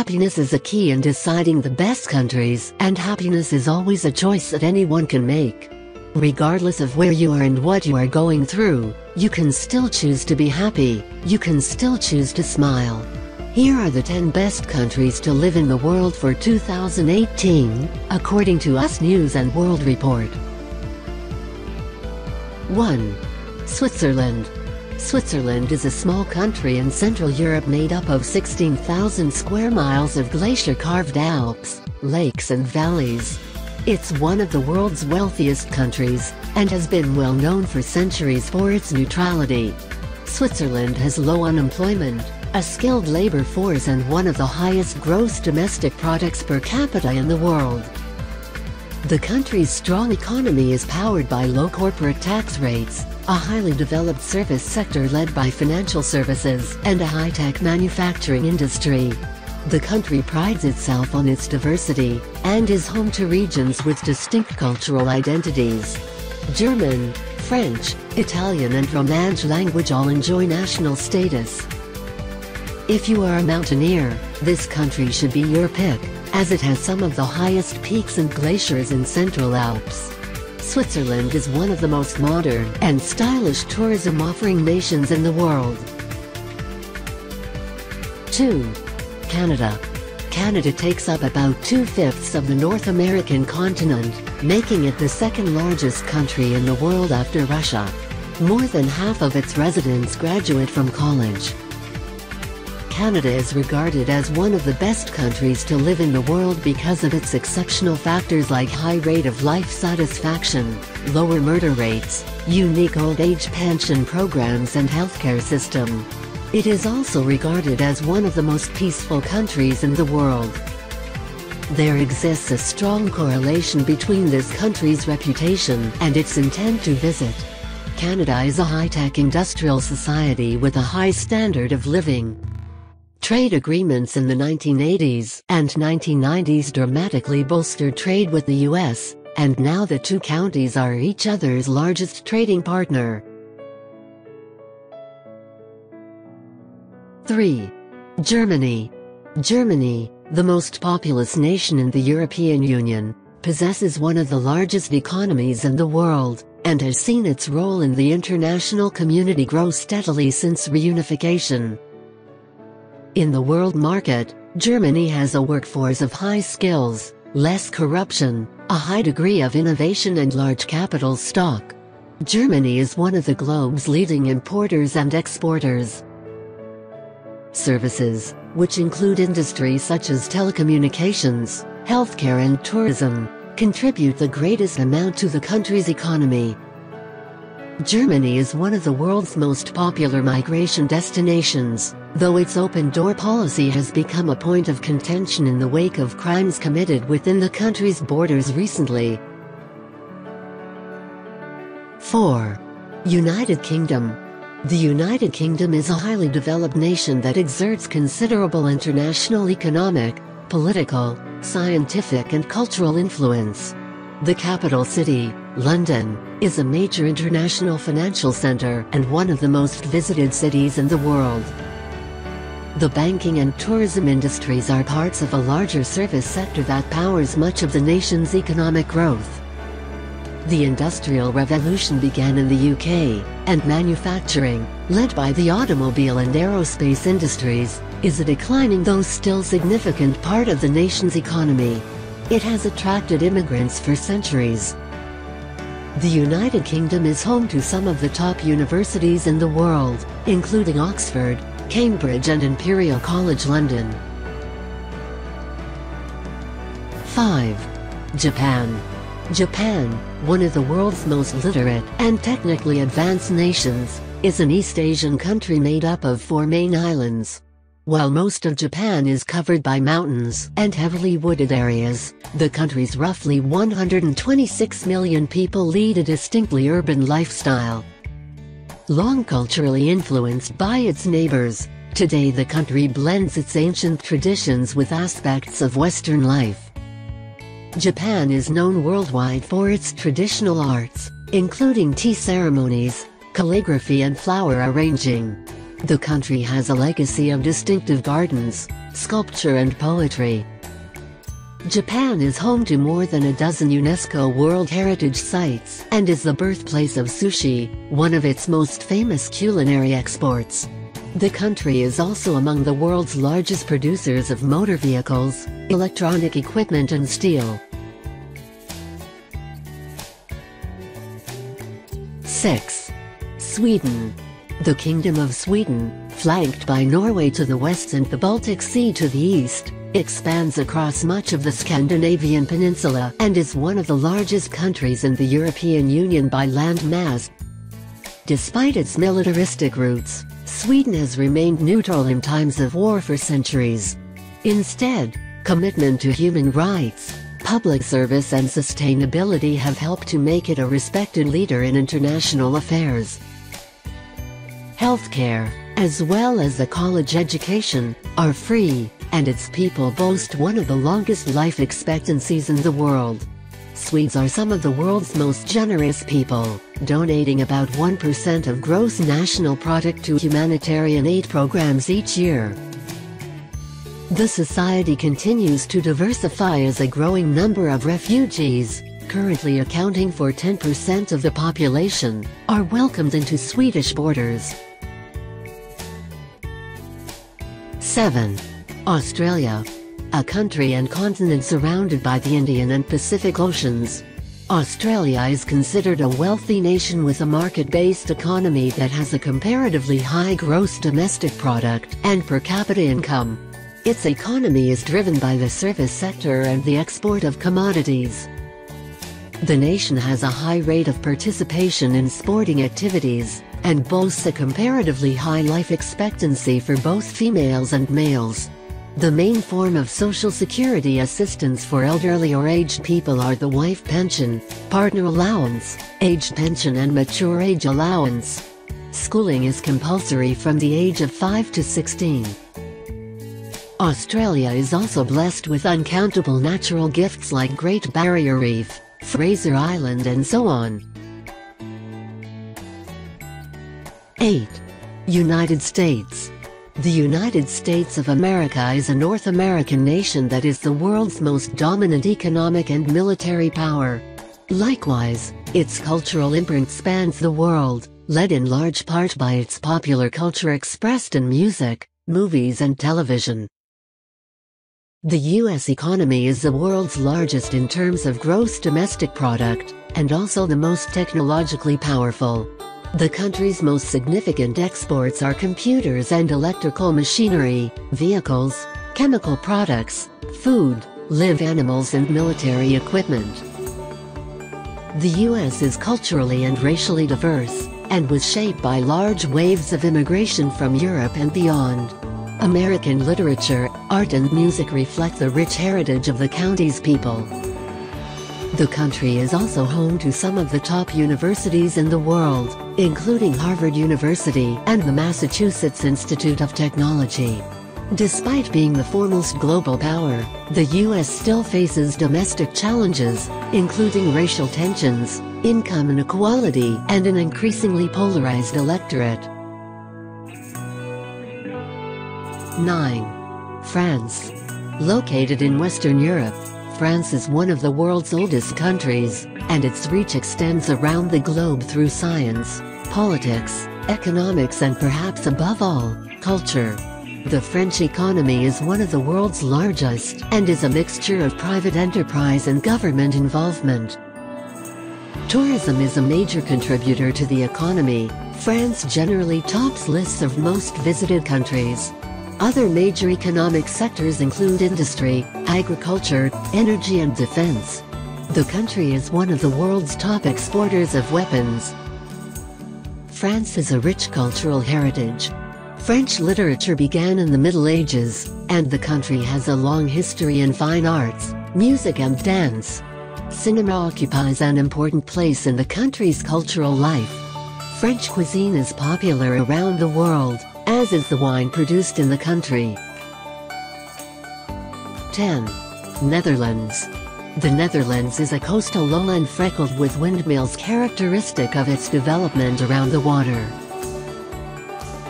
Happiness is a key in deciding the best countries, and happiness is always a choice that anyone can make. Regardless of where you are and what you are going through, you can still choose to be happy, you can still choose to smile. Here are the 10 best countries to live in the world for 2018, according to US News & World Report. 1. Switzerland. Switzerland is a small country in Central Europe made up of 16,000 square miles of glacier-carved Alps, lakes and valleys. It's one of the world's wealthiest countries, and has been well known for centuries for its neutrality. Switzerland has low unemployment, a skilled labor force and one of the highest gross domestic products per capita in the world. The country's strong economy is powered by low corporate tax rates, a highly developed service sector led by financial services, and a high-tech manufacturing industry. The country prides itself on its diversity, and is home to regions with distinct cultural identities. German, French, Italian and Romansh language all enjoy national status. If you are a mountaineer, this country should be your pick, as it has some of the highest peaks and glaciers in Central Alps. Switzerland is one of the most modern and stylish tourism-offering nations in the world. 2. Canada. Canada takes up about 2/5 of the North American continent, making it the second largest country in the world after Russia. More than half of its residents graduate from college. Canada is regarded as one of the best countries to live in the world because of its exceptional factors like high rate of life satisfaction, lower murder rates, unique old age pension programs and healthcare system. It is also regarded as one of the most peaceful countries in the world. There exists a strong correlation between this country's reputation and its intent to visit. Canada is a high-tech industrial society with a high standard of living. Trade agreements in the 1980s and 1990s dramatically bolstered trade with the US, and now the two countries are each other's largest trading partner. 3. Germany. Germany, the most populous nation in the European Union, possesses one of the largest economies in the world, and has seen its role in the international community grow steadily since reunification. In the world market, Germany has a workforce of high skills, less corruption, a high degree of innovation and large capital stock. Germany is one of the globe's leading importers and exporters. Services, which include industries such as telecommunications, healthcare and tourism, contribute the greatest amount to the country's economy. Germany is one of the world's most popular migration destinations, though its open-door policy has become a point of contention in the wake of crimes committed within the country's borders recently. 4. United Kingdom. The United Kingdom is a highly developed nation that exerts considerable international economic, political, scientific and cultural influence. The capital city, London, is a major international financial center and one of the most visited cities in the world. The banking and tourism industries are parts of a larger service sector that powers much of the nation's economic growth. The Industrial Revolution began in the UK, and manufacturing, led by the automobile and aerospace industries, is a declining though still significant part of the nation's economy. It has attracted immigrants for centuries. The United Kingdom is home to some of the top universities in the world, including Oxford, Cambridge and Imperial College London. 5. Japan. Japan, one of the world's most literate and technically advanced nations, is an East Asian country made up of 4 main islands. While most of Japan is covered by mountains and heavily wooded areas, the country's roughly 126 million people lead a distinctly urban lifestyle. Long culturally influenced by its neighbors, today the country blends its ancient traditions with aspects of Western life. Japan is known worldwide for its traditional arts, including tea ceremonies, calligraphy and flower arranging. The country has a legacy of distinctive gardens, sculpture and poetry. Japan is home to more than a dozen UNESCO World Heritage Sites and is the birthplace of sushi, one of its most famous culinary exports. The country is also among the world's largest producers of motor vehicles, electronic equipment and steel. 6. Sweden. The Kingdom of Sweden, flanked by Norway to the west and the Baltic Sea to the east, expands across much of the Scandinavian peninsula and is one of the largest countries in the European Union by land mass. Despite its militaristic roots, Sweden has remained neutral in times of war for centuries. Instead, commitment to human rights, public service and sustainability have helped to make it a respected leader in international affairs. Healthcare, as well as a college education, are free, and its people boast one of the longest life expectancies in the world. Swedes are some of the world's most generous people, donating about 1% of gross national product to humanitarian aid programs each year. The society continues to diversify as a growing number of refugees, currently accounting for 10% of the population, are welcomed into Swedish borders. 7. Australia. A country and continent surrounded by the Indian and Pacific Oceans. Australia is considered a wealthy nation with a market-based economy that has a comparatively high gross domestic product and per capita income. Its economy is driven by the service sector and the export of commodities. The nation has a high rate of participation in sporting activities, and boasts a comparatively high life expectancy for both females and males. The main form of social security assistance for elderly or aged people are the wife pension, partner allowance, aged pension and mature age allowance. Schooling is compulsory from the age of 5 to 16. Australia is also blessed with uncountable natural gifts like Great Barrier Reef, Fraser Island and so on. 8. United States. The United States of America is a North American nation that is the world's most dominant economic and military power. Likewise, its cultural imprint spans the world, led in large part by its popular culture expressed in music, movies and television. The U.S. economy is the world's largest in terms of gross domestic product, and also the most technologically powerful. The country's most significant exports are computers and electrical machinery, vehicles, chemical products, food, live animals and military equipment. The U.S. is culturally and racially diverse, and was shaped by large waves of immigration from Europe and beyond. American literature, art and music reflect the rich heritage of the county's people. The country is also home to some of the top universities in the world, including Harvard University and the Massachusetts Institute of Technology. Despite being the foremost global power, the U.S. still faces domestic challenges, including racial tensions, income inequality, and an increasingly polarized electorate. 9. France. Located in Western Europe, France is one of the world's oldest countries, and its reach extends around the globe through science, politics, economics and perhaps above all, culture. The French economy is one of the world's largest and is a mixture of private enterprise and government involvement. Tourism is a major contributor to the economy. France generally tops lists of most visited countries. Other major economic sectors include industry, agriculture, energy and defense. The country is one of the world's top exporters of weapons. France has a rich cultural heritage. French literature began in the Middle Ages, and the country has a long history in fine arts, music and dance. Cinema occupies an important place in the country's cultural life. French cuisine is popular around the world, as is the wine produced in the country. 10. Netherlands. The Netherlands is a coastal lowland freckled with windmills characteristic of its development around the water.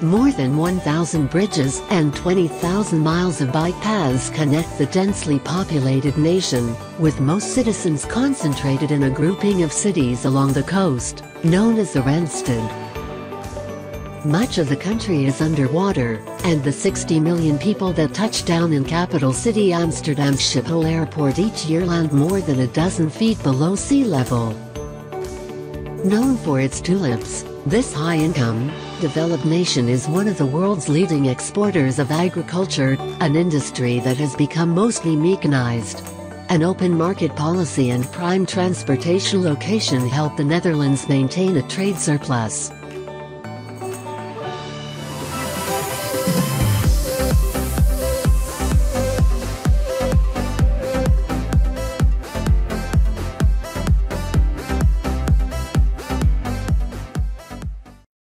More than 1,000 bridges and 20,000 miles of bike paths connect the densely populated nation, with most citizens concentrated in a grouping of cities along the coast, known as the Randstad. Much of the country is underwater, and the 60 million people that touch down in capital city Amsterdam Schiphol Airport each year land more than a dozen feet below sea level. Known for its tulips, this high-income, developed nation is one of the world's leading exporters of agriculture, an industry that has become mostly mechanized. An open market policy and prime transportation location help the Netherlands maintain a trade surplus.